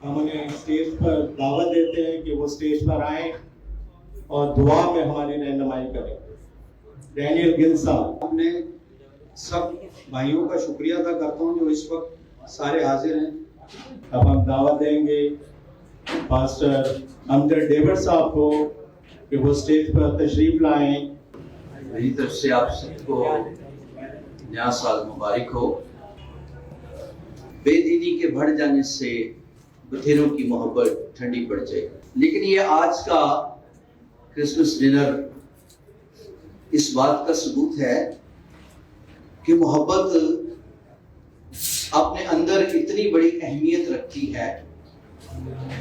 हम उन्हें स्टेज पर दावत देते हैं कि वो स्टेज पर आए और दुआ में हमारी रहनुमाई करें। डैनियल गिल साहब। अपने सब भाइयों का शुक्रिया अदा करता हूँ जो इस वक्त सारे हाजिर हैं। अब हम दावत देंगे पास्टर अमजद डेविड साहब को कि वो स्टेज पर तशरीफ लाएं। मेरी तरफ से आप सबको नया साल मुबारक हो। बेदीनी के बढ़ जाने से बथेरों की मोहब्बत ठंडी पड़ जाए, लेकिन ये आज का क्रिसमस डिनर इस बात का सबूत है कि मोहब्बत अपने अंदर इतनी बड़ी अहमियत रखती है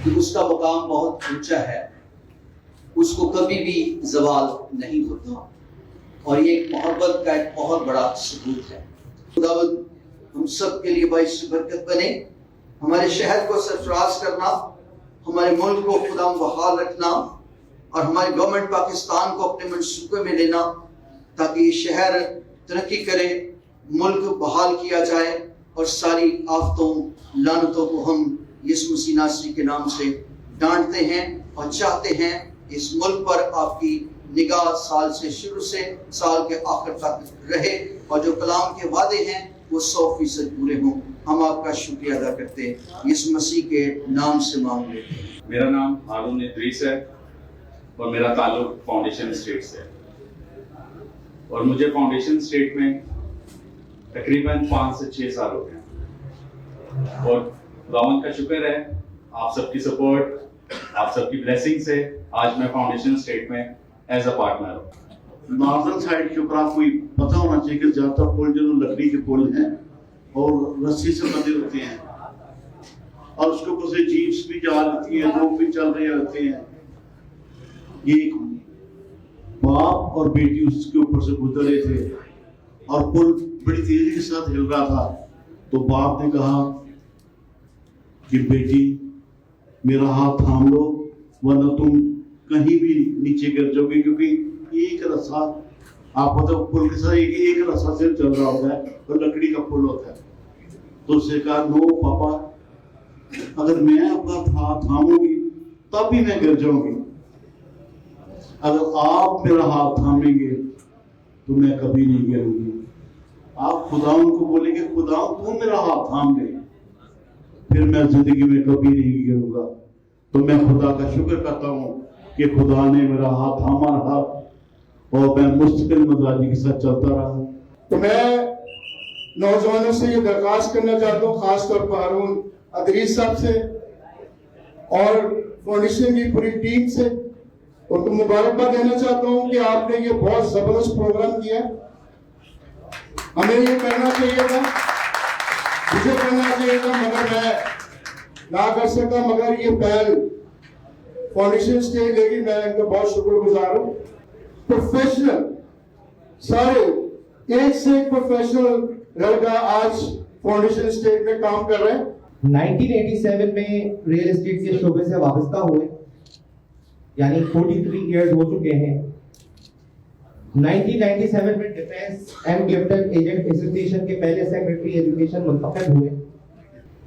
कि उसका मुकाम बहुत ऊंचा है, उसको कभी भी जवाल नहीं होता, और ये एक मोहब्बत का एक बहुत बड़ा सबूत है। खुदावंद हम सब के लिए बाइस बरकत बने। हमारे शहर को सरफराज करना, हमारे मुल्क को खुदा बहाल रखना और हमारी गवर्नमेंट पाकिस्तान को अपने मंसूबे में लेना ताकि ये शहर तरक्की करे, मुल्क बहाल किया जाए और सारी आफतों लानतों को हम यीशु मसीह नासरी के नाम से डांटते हैं और चाहते हैं इस मुल्क पर आपकी निगाह साल से शुरू से साल के आखिर तक रहे और जो कलाम के वादे हैं वो 100% पूरे हों। हम आपका शुक्रिया अदा करते हैं, यीशु मसीह के नाम से मांग लेते हैं। मेरा नाम हारून इद्रीस है और मेरा ताल्लुक फाउंडेशन स्टेट से है और मुझे फाउंडेशन स्टेट में तकरीबन 5 से 6 साल हो गए और खुदावंद का शुक्र है आप सबकी सपोर्ट, आप सबकी ब्लेसिंग से आज मैं फाउंडेशन स्टेट में एज अ पार्टनर हूँ। नॉर्दर्न साइड के ऊपर आपको पता होना चाहिए कि ज्यादातर पुल जो लकड़ी के पुल हैं और रस्सी से बंधे होते हैं और उसके ऊपर से जीप्स भी जा रही हैं, लोग भी चल रहे होते हैं। ये एक बाप और बेटी उसके ऊपर से गुजर रहे थे और पुल बड़ी तेजी के साथ हिल रहा था, तो बाप ने कहा कि बेटी मेरा हाथ थाम लो वरना तुम कहीं भी नीचे गिर जाओगे, क्योंकि एक रस्सा आप मतलब पुल के साथ एक रस्सा से चल रहा होता है और लकड़ी का पुल होता है। तो उससे कहा नो पापा, अगर मैं अपना हाथ थामूंगी तब भी मैं गिर जाऊंगी, अगर आप मेरा हाथ थामेंगे तो मैं कभी नहीं गिरूंगी। आप खुदावन को बोलेंगे खुदावन तू मेरा हाथ थाम ले, फिर मैं जिंदगी में कभी नहीं गिरूंगा। तो मैं खुदा का शुक्र करता हूँ कि खुदा ने मेरा हाथ थामा रहा और मैं मुस्तकिल मजाजी के साथ चलता रहा। तो मैं नौजवानों से ये दरखास्त करना चाहता हूँ, खासतौर पर हारून इद्रीस साहब से और फाउंडेशन की पूरी टीम से, और तो मुबारकबाद देना चाहता हूँ कि आपने ये बहुत जबरदस्त प्रोग्राम किया। हमें ये करना चाहिए था, मुझे करना चाहिए था, मगर मैं ना कर सका। मगर ये पहल फाउंडेशन स्टेज लेगी, मैं इनका बहुत शुक्रगुजार हूँ। प्रोफेशनल सारे एक से एक प्रोफेशनल लड़का आज फाउंडेशन स्टेज में काम कर रहे हैं। 1987 में रियल एस्टेट के शोबे से वाबस्ता हुए, यानी 43 इयर्स हो चुके हैं। 1997 में defence and gifted agent association के पहले सेक्रेटरी एजुकेशन मुंतखब हुए।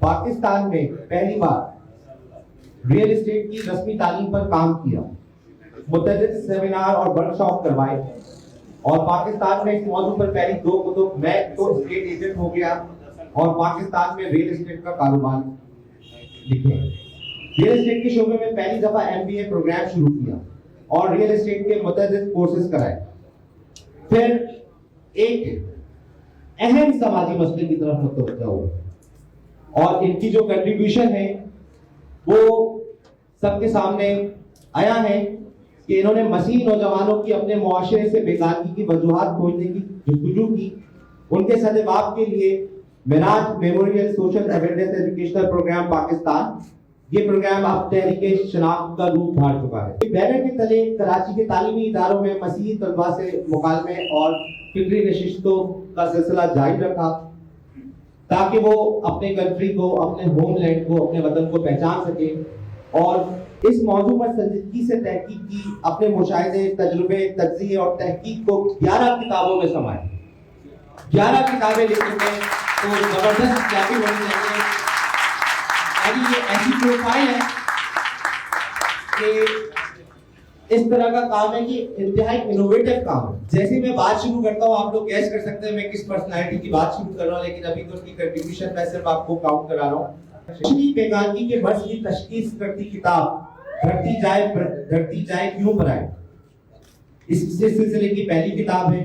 पाकिस्तान में पहली बार रियल एस्टेट की रस्मी तालीम पर काम किया, मुतअद्दिद सेमिनार और वर्कशॉप करवाए और पाकिस्तान में इस मौजू पर पहली 2 कुतुब, मैं तो स्टेट एजेंट हो गया और पाकिस्तान में रियल एस्टेट का कारोबार लिखे। रियल एस्टेट के शोबे में पहली दफा MBA प्रोग्राम शुरू किया और रियल एस्टेट के मुतअद्दिद कोर्सेज कराए। फिर एक अहम समाजी मसले की तरफ मुतवज्जा हुआ और इनकी जो कंट्रीब्यूशन है वो सबके सामने आया है कि इन्होंने मसीही नौजवानों की अपने मुआशरे से बेगारगी की वजूहात खोजने की जुस्तजू की। उनके सदबाब के लिए Miraj memorial social awareness educational programme Pakistan, ये प्रोग्राम अब तहरीक शनाख्त का रूप धार चुका है। बैनर के तले कराची के तालीमी इदारों में मसीही तलबा से मुकालमे और फिक्री नशिस्तों का सिलसिला जारी रखा ताकि वो अपने कंट्री को, अपने होमलैंड को, अपने वतन को पहचान सके और इस मौजू पर संजीदगी से तहकीक की, अपने मुशाहिदे, तजुर्बे, तज्ज़िये और तहकीक को 11 किताबों में समाए। 11 किताबें लिखने में तो जबरदस्त काफी होनी चाहिए। यानी ये ऐसी प्रोफाइल है कि इस तरह का काम है कि इंतहाई इनोवेटिव काम है। जैसे मैं बात शुरू करता हूँ, आप लोग गैस कर सकते हैं मैं किस पर्सनालिटी की बात शुरू कर रहा हूँ, लेकिन अभी तो उनकी कंट्रीब्यूशन मैं सिर्फ आपको काउंट करा रहा हूँ। श्री बेगानी के वर्ष की तशखीस करती किताब धरती जाए क्यों बनाए, इस सिलसिले की पहली किताब है।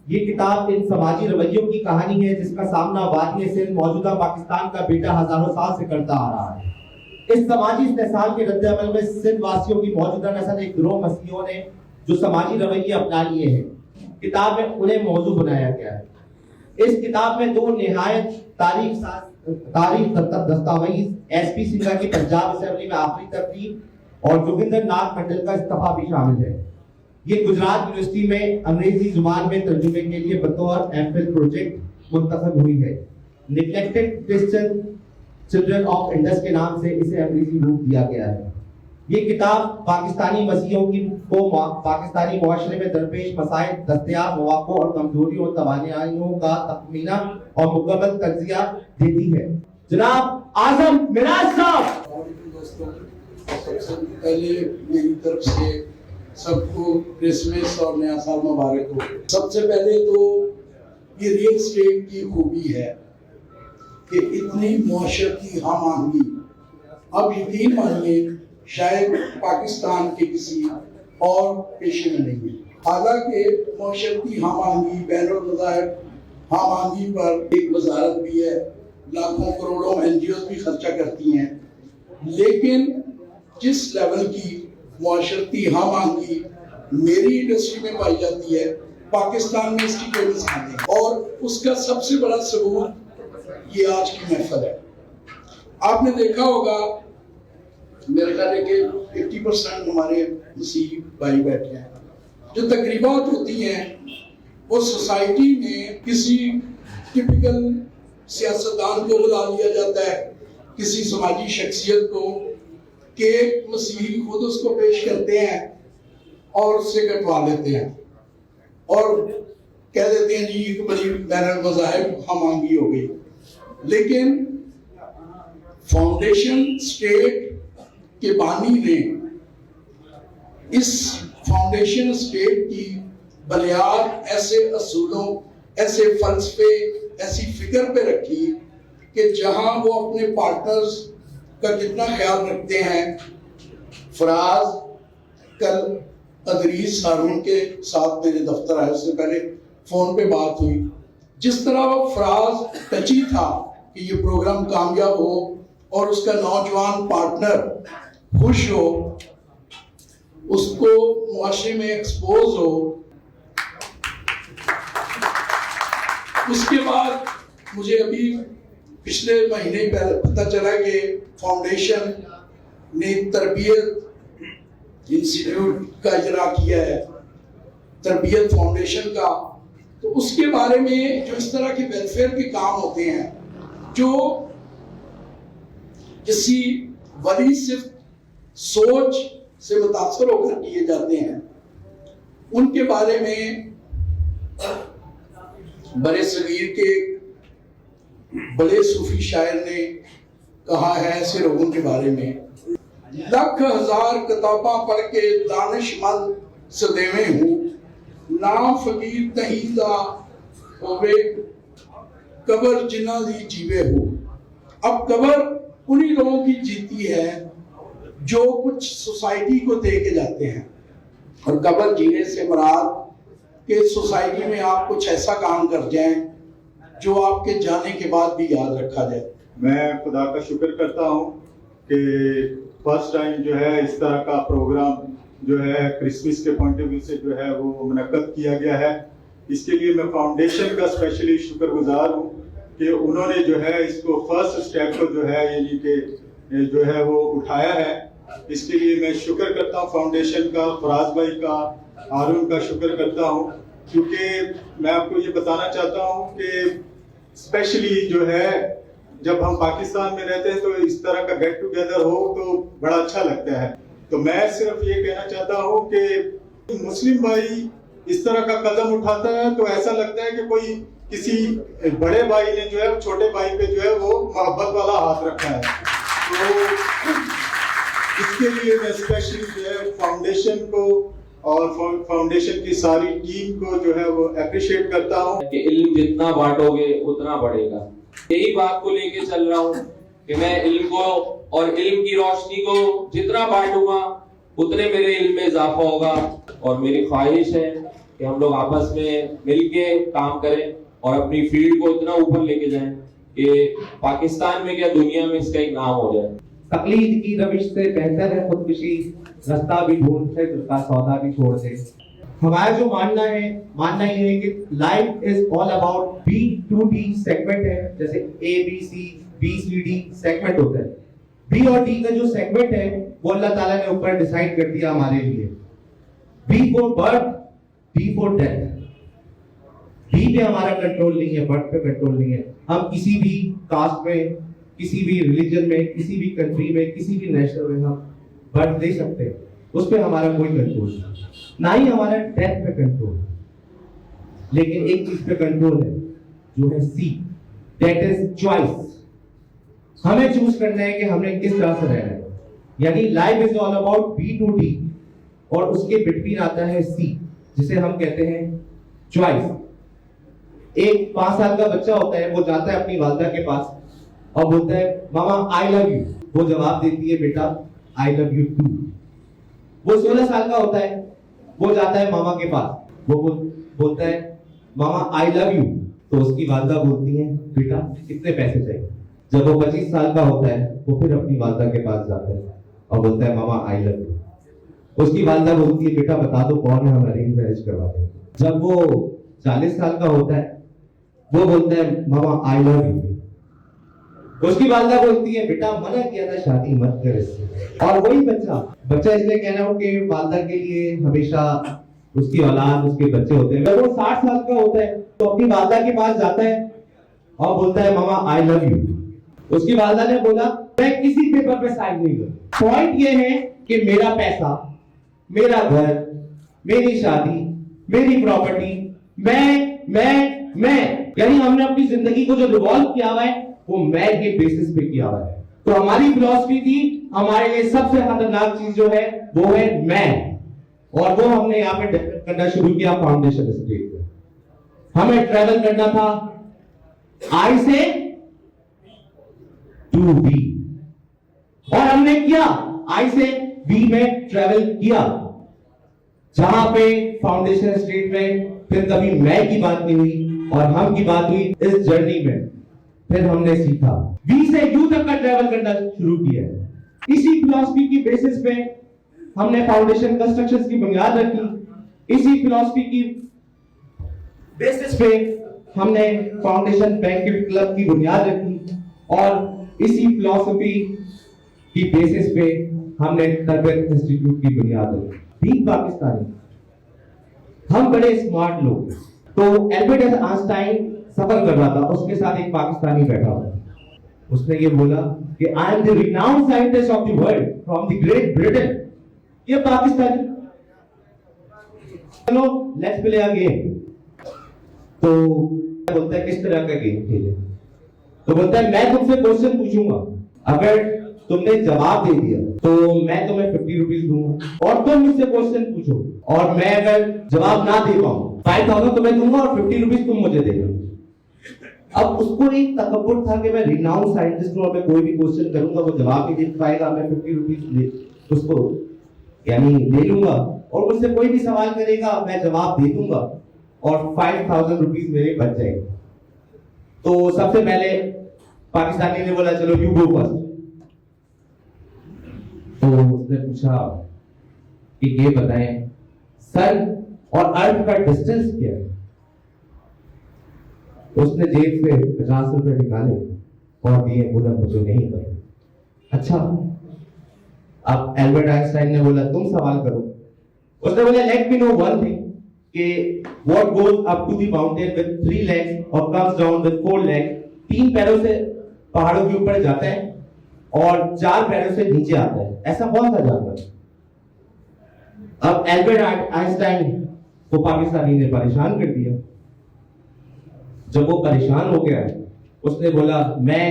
ये किताब इन समाजी रवैयों की कहानी है जिसका सामना वादी सिंध मौजूदा पाकिस्तान का बेटा हजारों साल से करता आ रहा है। इस समाजी इस्तेसाल के रद्द-ए-अमल में सिंध वासियों की मौजूदा नस्ल एक गिरोह मसीहियों ने जो समाजी रवैये अपना लिए हैं, किताब में उन्हें मौजू बनाया गया है। इस किताब में दो निहायत तारीख दस्तावेज एसपी सिंघा की पंजाब असेंबली में आखिरी तकरीर और जोगिंदर नाथ मंडल का इस्तीफा भी शामिल है। ये गुजरात यूनिवर्सिटी में अंग्रेजी जुबान में तर्जुमे के लिए बतौर एमफिल प्रोजेक्ट मुंतखब हुई है। Neglected Christian children of Indus के नाम से इसे अंग्रेजी रूप दिया गया है। ये किताब पाकिस्तानी मसीहियों को पाकिस्तानी मुआशरे में दरपेश मसाइल, दस्तयाब मौक़ों और कमजोरियों और तवानाइयों का तखमीना और मुकम्मल तज्जिया देती है। जनाब आजम मिराज साहब। दोस्तों, सबसे पहले मेरी तरफ से सबको क्रिसमस और नया साल मुबारक हो। सबसे पहले तो ये रियल एस्टेट की खूबी है कि इतनी मुआशरती हम आहंगी अब यकीन मानिए शायद पाकिस्तान के किसी और पेशे में नहीं है। हालांकि मुआशरती हम आहंगी, बैनुल मज़ाहिब हम आहंगी पर एक वजारत भी है, लाखों करोड़ों एनजीओ भी खर्चा करती हैं, लेकिन जिस लेवल की मुआशरती हम आहंगी मेरी इंडस्ट्री में पाई जाती है, पाकिस्तान में इसकी कोई मिसाल नहीं। और उसका सबसे बड़ा सबूत ये आज की महफिल है। आपने देखा होगा, मेरे ख्याल है कि 80% हमारे मसीही भाई बैठे हैं। जो तकरीबात होती हैं वो सोसाइटी में किसी टिपिकल सियासतदान को बुला लिया जाता है, किसी समाजी शख्सियत को, कि मसीही खुद उसको पेश करते हैं और उससे कटवा लेते हैं और कह देते हैं जी एक बड़ी बैनुल मज़ाहिब हम आहंगी हो गई। लेकिन फाउंडेशन स्टेट के बानी ने इस फाउंडेशन स्टेट की बुनियाद ऐसे असूलों, ऐसे फलसफे, ऐसी फिक्र पे रखी कि जहां वो अपने पार्टनर्स का कितना ख्याल रखते हैं। फराज कल अदरीस हारून के साथ मेरे दफ्तर आए, उससे पहले फोन पे बात हुई। जिस तरह वो फराज टची था कि ये प्रोग्राम कामयाब हो और उसका नौजवान पार्टनर खुश हो, उसको मुआशरे में एक्सपोज हो। उसके बाद मुझे अभी पिछले महीने पहले पता चला कि फाउंडेशन ने तरबियत इंस्टीट्यूट का इजरा किया है, तरबियत फाउंडेशन का। तो उसके बारे में जो इस तरह के वेलफेयर के काम होते हैं, जो किसी वली सिर्फ सोच से मुतासर होकर किए जाते हैं, उनके बारे में बड़े सगीर के बड़े सूफी शायर ने कहा है ऐसे लोगों के बारे में। लख हजार किताबा पढ़ के दानिशमंद सदेवे हूँ, नाम फकीर तहीदा होवे कबर जिन्ना दी जीवे हो। अब कबर उन्हीं लोगों की जीती है जो कुछ सोसाइटी को दे के जाते हैं, और कबर जीने से मुराद कि सोसाइटी में आप कुछ ऐसा काम कर जाएं जो आपके जाने के बाद भी याद रखा जाए। मैं खुदा का शुक्र करता हूँ कि फर्स्ट टाइम जो है इस तरह का प्रोग्राम जो है क्रिसमस के पॉइंट ऑफ व्यू से जो है वो मुनक्कद किया गया है। इसके लिए मैं फाउंडेशन का स्पेशली शुक्रगुजार हूँ कि उन्होंने जो है इसको फर्स्ट स्टेप को जो है यानी कि जो है वो उठाया है। इसके लिए मैं शुक्र करता हूँ फाउंडेशन का, फराज भाई का, हारून का शुक्र करता हूँ, क्योंकि मैं आपको ये बताना चाहता हूँ कि स्पेशली जो है जब हम पाकिस्तान में रहते हैं तो इस तरह का गेट टुगेदर हो तो बड़ा अच्छा लगता है। तो मैं सिर्फ ये कहना चाहता हूँ कि मुस्लिम भाई इस तरह का कदम उठाता है तो ऐसा लगता है कि कोई किसी बड़े भाई ने जो है छोटे भाई पे जो है वो मोहब्बत वाला हाथ रखा है। तो इसके लिए मैं स्पेशली जो है फाउंडेशन को और फाउंडेशन की सारी टीम को जो है वो अप्रिशिएट करता हूँ कि इल्म जितना बांटोगे उतना बढ़ेगा। यही बात को लेके चल रहा हूँ कि मैं इल्म को और इल्म की रोशनी को जितना बांटूंगा उतने मेरे इल्म में इजाफा होगा। और मेरी ख्वाहिश है कि हम लोग आपस में मिलके काम करें और अपनी फील्ड को इतना ऊपर लेके जाएं कि पाकिस्तान में क्या दुनिया में इसका एक नाम हो जाए। तकलीद की रविश से बेहतर है खुदकुशी, रास्ता भी ढूंढते दिल का सौदा भी छोड़ दे। हमारा जो मानना ये है कि life is all about B2D segment है, जैसे ABCBCD सेगमेंट होता है। B और D का जो सेगमेंट है वो अल्लाह ताला ने ऊपर डिसाइड कर दिया हमारे लिए। B for birth, D for death. B पे हमारा कंट्रोल नहीं है, बर्थ पे कंट्रोल नहीं है। हम किसी भी कास्ट में, किसी भी रिलीजन में, किसी भी कंट्री में, किसी भी नेशनल में हम बर्थ दे सकते हैं, उस पे हमारा कोई कंट्रोल नहीं, ना ही हमारा डेथ पे कंट्रोल। लेकिन एक चीज पे कंट्रोल है जो है C, दैट इज चॉइस। हमें चूज करना है कि हमने किस तरह से रहना है। यानी life is all about B2D और उसके बिटवीन आता है C, जिसे हम कहते हैं चॉइस। एक 5 साल का बच्चा होता है, वो जाता है अपनी वालिदा के पास और बोलता है मामा आई लव यू। वो जवाब देती है बेटा आई लव यू टू। वो 16 साल का होता है, वो जाता है मामा के पास, वो बोलता है मामा आई लव यू। तो उसकी वालिदा बोलती है बेटा कितने पैसे चाहिए। जब वो 25 साल का होता है वो फिर अपनी वालिदा के पास जाता है और बोलता है मामा आई लव यू। उसकी वालिदा बोलती है बेटा बता दो कौन है, हम अरेंज मैरिज करवा देंगे। जब वो 40 साल का होता है वो बोलता है मामा आई लव यू। उसकी वालिदा बोलती है बेटा मना किया था शादी मत कर इससे। और वही बच्चा इसलिए कह रहा हूं कि वालिदा के लिए हमेशा उसकी औलाद, उसके बच्चे होते हैं। जब वो 60 साल का होता है तो अपनी वालिदा के पास जाता है और बोलता है मामा आई लव यू। उसकी वालिदा ने बोला मैं किसी पेपर पे साइन नहीं करूं। पॉइंट ये है कि मेरा पैसा, मेरा घर, मेरी शादी, मेरी प्रॉपर्टी, मैं यानी हमने अपनी जिंदगी को जो रिवॉल्व किया हुआ है वो मैं के बेसिस पे किया हुआ है। तो हमारी फिलॉसफी थी हमारे लिए सबसे खतरनाक चीज जो है वो है मैं, और वो हमने यहाँ पे डेवलप करना शुरू किया फाउंडेशन स्टेट में। हमें ट्रेवल करना था आई से टू बी, और हमने किया आई से बी में ट्रेवल किया। जहां पे फाउंडेशन स्टेट में फिर कभी मैं की बात नहीं हुई और हम की बात हुई इस जर्नी में। फिर हमने सीखा बी से यू तक का ट्रेवल करना शुरू किया। इसी फिलॉसफी की बेसिस पे हमने फाउंडेशन कंस्ट्रक्शंस की बुनियाद रखी। इसी फिलॉसफी की बेसिस पे हमने फाउंडेशन बैंकेट क्लब की बुनियाद रखी और इसी फिलॉसफी की बेसिस पे हमने तरबियत इंस्टीट्यूट की बुनियाद रखी। ठीक पाकिस्तानी, हम बड़े स्मार्ट लोग। तो एल्बर्ट आइंस्टाइन सफर कर रहा था, उसके साथ एक पाकिस्तानी बैठा हुआ। उसने ये बोला कि I am the renowned scientist of the world from the great Britain. ये पाकिस्तानी, चलो लेट्स प्ले अ गेम। तो बोलता है किस तरह का गेम खेले? तो बोलता है मैं तुमसे क्वेश्चन पूछूंगा, अगर तुमने जवाब दे दिया तो मैं तुम्हें 50 रुपीज दूंगा, और तुम मुझसे क्वेश्चन पूछो और मैं अगर जवाब ना दे पाऊं 5000 तुम्हें दूंगा और 50 रुपीज तुम मुझे देना। अब उसको एक तकब्बुर था कि मैं रिनाउंड साइंटिस्ट हूं और मैं कोई भी क्वेश्चन करूंगा वो जवाब नहीं दे पाएगा, मैं 50 रुपीज उसको यानी ले लूंगा, और मुझसे कोई भी सवाल करेगा मैं जवाब दे दूंगा और 5000 रुपीज मेरे बच जाएंगे। तो सबसे पहले पाकिस्तानी ने बोला चलो यू गो फर्स्ट। तो उसने पूछा कि ये बताएं सन और अर्थ का डिस्टेंस क्या है? उसने जेब से 50 रुपए निकाले और दिए, बोला मुझे नहीं पता। अच्छा, अब एल्बर्ट आइंस्टाइन ने बोला तुम सवाल करो। उसने बोला let me know one thing कि what goes up to the mountain with 3 legs और कम्स डाउन विद 4 legs। 3 पैरों से पहाड़ों के ऊपर जाता है और 4 पैरों से नीचे आता है, ऐसा कौन सा जानवर? अब एल्बर्ट आइंस्टाइन को पाकिस्तानी ने परेशान कर दिया। जब वो परेशान हो गया उसने बोला मैं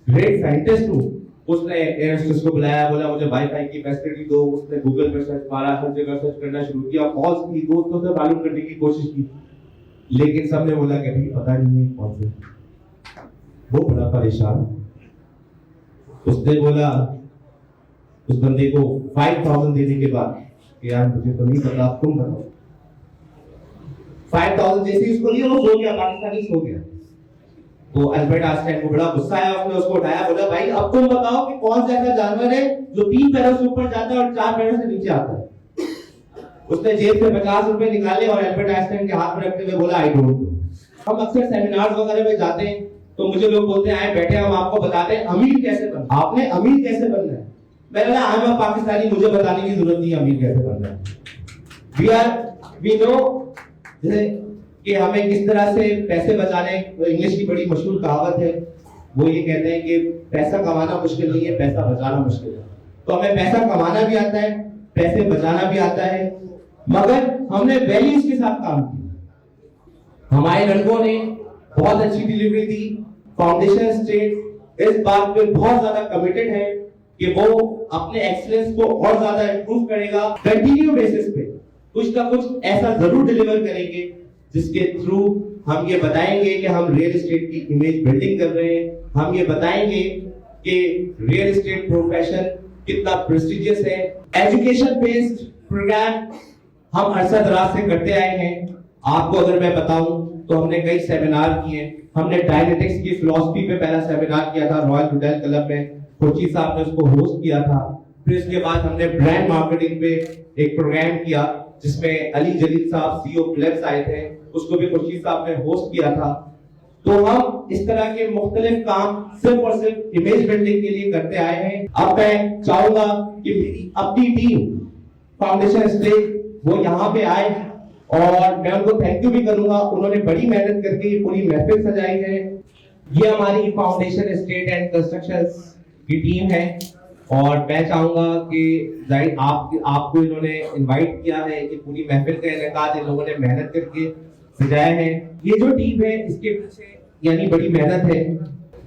ग्रेट साइंटिस्ट हूं उसने एयरस्टेस को बुलाया, बोला मुझे वाईफाई की फैसिलिटी दो। उसने गूगल पे सर्च मारा, हर जगह सर्च करना शुरू किया, कॉल्स की, दोस्तों से मालूम करने की कोशिश की, लेकिन सबने बोला कि अभी पता नहीं है कौन से। वो बड़ा परेशान। उसने बोला उस बंदे को 5000 देने के बाद कि यार मुझे तो नहीं पता, तुम बताओ। 5000 जैसे ही उसको दिया वो सो गया, पाकिस्तानी सो गया। तो अल्बर्ट आइंस्टाइन को बड़ा गुस्सा आया, उसने उसको उठाया, बोला भाई अब तुम बताओ कि कौन सा ऐसा जानवर है जो 3 पैरों से ऊपर जाता है और 4 पैरों से नीचे आता है। उसने जेब से 50 रुपए निकाले और अल्बर्ट आइंस्टाइन के हाथ में रखते हुए बोला आई डोंट नो। हम अक्सर सेमिनार्स वगैरह में जाते हैं तो मुझे लोग बोलते हैं आए बैठे हम आपको बताते हैं अमीर कैसे बनना। आपने अमीर कैसे बनना है? मैंने बोला आई एम पाकिस्तानी, मुझे बताने की जरूरत नहीं है अमीर कैसे बनना है। वी नो कि हमें किस तरह से पैसे बचाने। इंग्लिश की बड़ी मशहूर कहावत है, वो ये कहते हैं कि पैसा कमाना मुश्किल नहीं है, पैसा बचाना मुश्किल है। तो हमें पैसा कमाना भी आता है, पैसे बचाना भी आता है, मगर हमने वैल्यूज के साथ काम किया। हमारे लड़कों ने बहुत अच्छी डिलीवरी दी। फाउंडेशन स्टेट इस बात पे बहुत ज्यादा कमिटेड है कि वो अपने एक्सीलेंस को और ज्यादा इंप्रूव करेगा। कंटिन्यू बेसिस पे कुछ ना कुछ ऐसा जरूर डिलीवर करेंगे जिसके थ्रू हम ये बताएंगे कि हम रियल एस्टेट की इमेज बिल्डिंग कर रहे हैं। हम ये बताएंगे कि रियल एस्टेट प्रोफेशन कितना प्रेस्टिजियस है। एजुकेशन बेस्ड प्रोग्राम हम अरसा दराज से करते आए हैं। आपको अगर मैं बताऊं तो हमने कई सेमिनार किए। हमने डायनेटिक्स की फिलॉसफी पे पहला सेमिनार किया था रॉयल होटल क्लब में, खुर्शीद साहब ने उसको होस्ट किया था। फिर इसके बाद हमने ब्रांड मार्केटिंग पे एक प्रोग्राम किया जिसमें अली जलील साहब सीईओ क्लेब्स आए थे, उसको भी खुर्शीद साहब ने होस्ट किया था। तो हम इस तरह के मुख्तलिफ काम सिर्फ और सिर्फ इमेज बिल्डिंग के लिए करते आए हैं। अब मैं चाहूंगा कि मेरी अपनी टीम फाउंडेशन स्टेट वो यहाँ पे आए और मैं उनको थैंक यू भी करूंगा। उन्होंने बड़ी मेहनत करके ये पूरी महफिल सजाई है। ये हमारी फाउंडेशन स्टेट एंड कंस्ट्रक्शन की टीम है और मैं चाहूंगा कि आपको इन्होंने इनवाइट किया है कि पूरी महफिल का इनेकाद इन लोगों ने मेहनत करके सजाया है। ये जो टीम है इसके पीछे यानी बड़ी मेहनत है।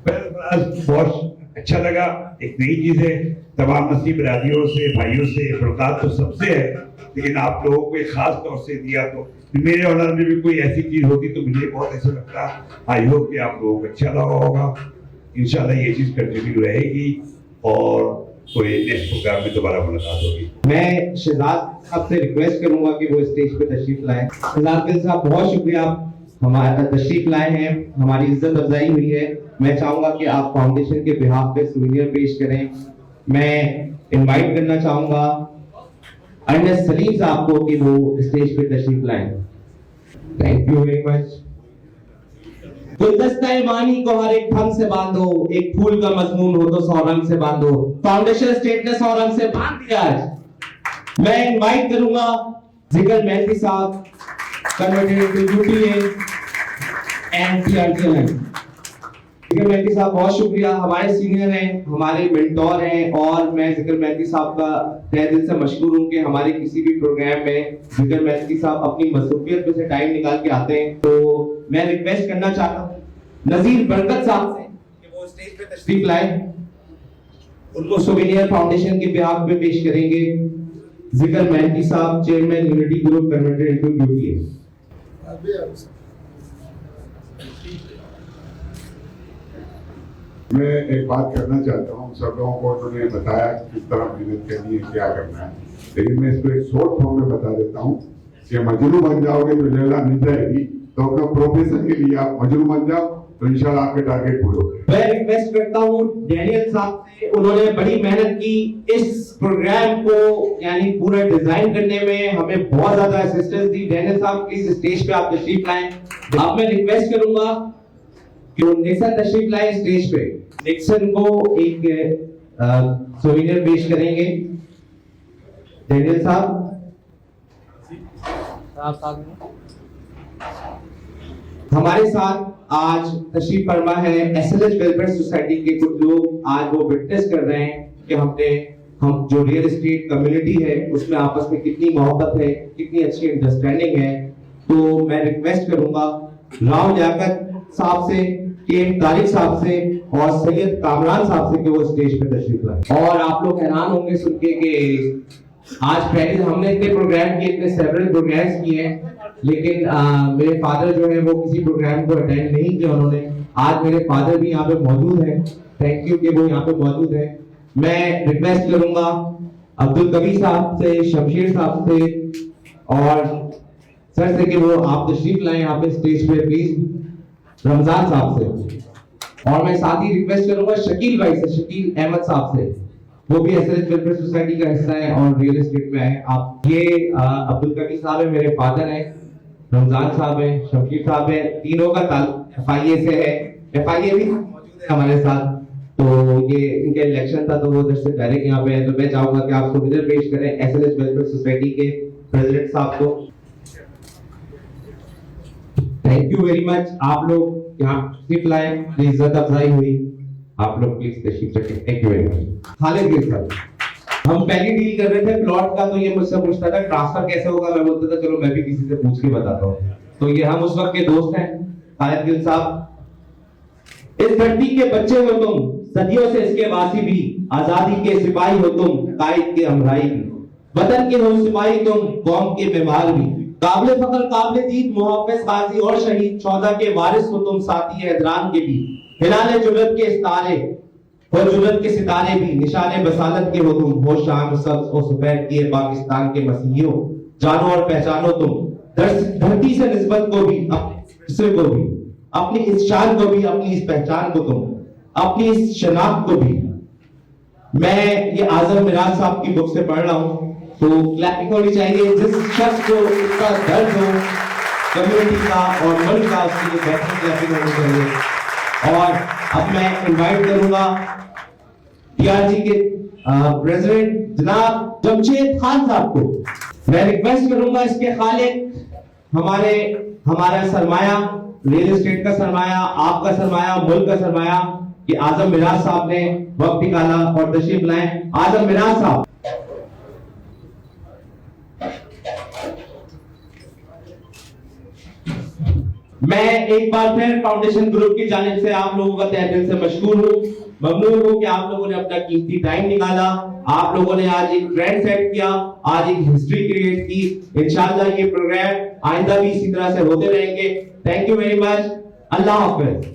बहुत अच्छा लगा, एक नई चीज है। तमाम मसीह बरादियों से, भाइयों से फरकात तो सबसे है, लेकिन आप लोगों को एक खास तौर से दिया तो मेरे ऑनर में भी कोई ऐसी चीज होती तो मुझे बहुत ऐसा लगता। आई होप कि आप लोगों को अच्छा लगा होगा। इंशाल्लाह ये चीज कंटिन्यू रहेगी और कोई नेक्स्ट प्रोग्राम में दोबारा मुलाकात होगी। मैं शहजाद साहब से रिक्वेस्ट करूंगा कि वो स्टेज पे तशरीफ लाएं। शहजाद गिल साहब बहुत शुक्रिया, आप हमारा तशरीफ लाए हैं, हमारी इज्जत अफजाई हुई है। मैं चाहूंगा कि आप फाउंडेशन के बिहाफ पे सुवेनियर पेश करें। मैं इनवाइट करना चाहूंगा अर्नेस्ट सलीम साहब को कि वो स्टेज पे तशरीफ लाएं। Thank you very much. गुलदस्ता ईमानी को हर एक ढंग से बांधो, एक फूल का मजमून हो तो 100 रंग से बांधो। फाउंडेशन स्टेट ने 100 रंग से बांध दिया आज। मैं इनवाइट करूंगा जिगर मेहदी साहब, कन्वर्टेड टू यूपीए एंड पीआरटीएल। जिगर मेहदी साहब बहुत शुक्रिया, हमारे सीनियर हैं, हमारे मेंटोर हैं और मैं जिगर मेहदी साहब का तहे दिल से मशकूर हूं कि हमारे किसी भी प्रोग्राम में जिगर मेहदी साहब अपनी मसरूफियत में से टाइम निकाल के आते हैं। तो मैं रिक्वेस्ट करना चाहता हूं नजीर बरकत साहब से कि वो स्टेज पे तशरीफ लाए। उनको सुवेनियर फाउंडेशन के बिहाफ पे पेश करेंगे Jigar Mehdi sahab, chairman unity group converted to UPA. मैं एक बात करना चाहता हूँ, सब लोगों को उन्होंने बताया किस तरह मेहनत करनी है, क्या करना है, लेकिन मैं इसको एक शॉर्ट फॉर्म में बता देता हूँ कि मजनू बन जाओगे तो लैला मिल जाएगी। तो अपना प्रोफेशन के लिए आप मजनू बन जाओ तो इंशाल्लाह आपके टारगेट पूरे होंगे। मैं रिक्वेस्ट करता हूँ डैनियल साहब से, उन्होंने बड़ी मेहनत की इस प्रोग्राम को यानी पूरा डिजाइन करने में, हमें बहुत ज्यादा असिस्टेंस दी। डैनियल साहब प्लीज स्टेज पे आप तशरीफ लाएं। अब मैं रिक्वेस्ट करूंगा कि वो निक्सन तशरीफ लाए स्टेज पे। निक्सन को एक सोवेनियर पेश करेंगे डैनियल साहब। हमारे साथ आज तशरीफ फरमा है एसएलएच वेलफेयर सोसाइटी के कुछ लोग। आज वो विटनेस कर रहे हैं कि हम जो रियल एस्टेट कम्युनिटी है उसमें आपस में कितनी मोहब्बत है, कितनी अच्छी अंडरस्टैंडिंग है। तो मैं रिक्वेस्ट करूंगा राव लियाकत साहब से के तारिक साहब से और सैयद कामरान साहब से कि वो स्टेज पे तशरीफ लाए। और आप लोग हैरान होंगे सुन के कि आज पहले हमने इतने प्रोग्राम किए, इतने सेवरल प्रोग्राम्स किए हैं, लेकिन मेरे फादर जो है वो किसी प्रोग्राम को अटेंड नहीं किया उन्होंने। आज मेरे फादर भी यहाँ पे मौजूद हैं, थैंक यू कि वो यहाँ पे मौजूद हैं। मैं रिक्वेस्ट करूंगा अब्दुल कबीर साहब से, शमशेर साहब से और सर से कि वो आप तशरीफ लाएं यहाँ पे स्टेज पे प्लीज, रमजान साहब से। और मैं साथ ही रिक्वेस्ट करूंगा शकील भाई से, शकील अहमद साहब से, वो भी एसएलएच वेलफेयर सोसाइटी का हिस्सा है और रियल एस्टेट में है। आप ये अब्दुल कबीर साहब है, मेरे फादर हैं, रमजान साहब है, शमशीर साहब है, तीनों का ताल्लुक एफआईए से है। एफआईए भी मौजूद है हमारे साथ, तो ये इनके इलेक्शन था तो वो उधर से डायरेक्ट यहाँ पे है। तो मैं चाहूंगा कि आप सुविधा पेश करें एसएलएच वेलफेयर सोसाइटी के प्रेसिडेंट साहब को। Thank you very much. आप लोग यहाँ तशरीफ लाए, इज्जत अफजाई हुई, आप लोग प्लीज तशरीफ रखें। Thank you very much. Khalid Gill साहब, हम पहले डील कर रहे थे प्लॉट का, तो ये मुझसे पूछता था ट्रांसफर कैसे होगा, मैं बोलता था चलो मैं भी किसी से पूछ के बताता हूँ। तो ये हम उस वक्त के दोस्त हैं। खालिद गिल साहब, इस धरती के बच्चे हो तुम, सदियों से इसके वासी भी, आजादी के सिपाही हो तुम, कायद के हमराही भी, वतन के हो सिपाही तुम, कौम के बीमार भी, काबिल फख्र काबिल जीत, मुहाफिज गाजी और शहीद, चौदह के वारिस हो तुम, साथी हैदरान के भी, हिलाले जुलत के सितारे हो, जुलत के सितारे भी, निशाने बसालत के हो तुम, हो शाम सब्ज और सफेद किए पाकिस्तान के मसीहियों, जानो और पहचानो तुम धरती से निस्बत को भी, अपने को भी, अपनी इस शान को भी, अपनी इस पहचान को तुम, अपनी इस शनाख्त को भी। मैं ये आजम मिराज साहब की बुक से पढ़ रहा हूँ, तो क्लैपिंग होनी चाहिए। जिस शख्स को इसका दर्द हो कम्युनिटी का और मुल्क का, उसके लिए बेहतर क्लैपिंग होनी चाहिए। और अब मैं इनवाइट करूंगा टीआरजी के प्रेसिडेंट जनाब जमशेद खान साहब को। मैं रिक्वेस्ट करूंगा इसके खालिक, हमारा सरमाया, रियल एस्टेट का सरमाया, आपका सरमाया, मुल्क का सरमाया, कि आजम मिराज साहब ने वक्त निकाला और तशरीफ लाए। आजम मिराज साहब। मैं एक बार फिर फाउंडेशन ग्रुप की जानिब से आप लोगों का तहे दिल से मशकूर हूँ, ममनून हूँ कि आप लोगों ने अपना कीमती टाइम निकाला। आप लोगों ने आज एक ट्रेंड सेट किया, आज एक हिस्ट्री क्रिएट की। इंशाल्लाह ये प्रोग्राम आइंदा भी इसी तरह से होते रहेंगे। Thank you very much. Allah Hafiz.